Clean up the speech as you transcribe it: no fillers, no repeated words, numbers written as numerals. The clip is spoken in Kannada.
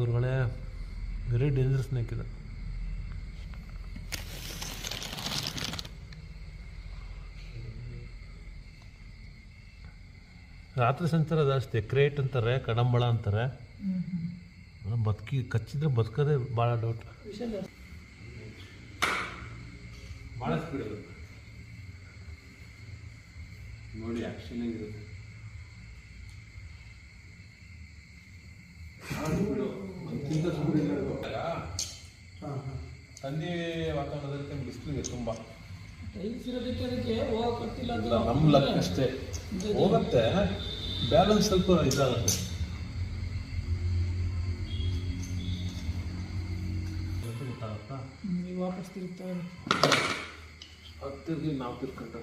ಗುರುಗಳೇ, ವೆರಿ ಡೇಂಜರ್ ಸ್ನೇಕ್ ಇದು. ರಾತ್ರಿ ಸಂಚಾರ ಜಾಸ್ತಿ. ಕ್ರೇಟ್ ಅಂತಾರೆ, ಕಡಂಬಳ ಅಂತಾರೆ. ಕಚ್ಚಿದ್ರೆ ಬದುಕೋದೇ ಭಾಳ ಡೌಟ್. ಭಾಳ ಸ್ಪೀಡ್ ಅದು ನೋಡಿ. ಆ್ಯಕ್ಷನ್ ಆಗಿರುತ್ತೆ. ಸಂಜೆ ವಾತಾವರಣದಲ್ಲಿ ಬಿಸಿಲಿದೆ ತುಂಬ. ನಮ್ಮ ಲಕ್ ಅಷ್ಟೇ ಹೋಗುತ್ತೆ, ಬ್ಯಾಲೆನ್ಸ್ ಸ್ವಲ್ಪ ಇದಾಗುತ್ತೆ. ಗೊತ್ತಾಗತ್ತಾ? ನೀವು ವಾಪಸ್ ತಿರುಗ್ತಾ ಹತ್ತಿರ ನಾವು ತಿರ್ಕೊಂಡ್ರೆ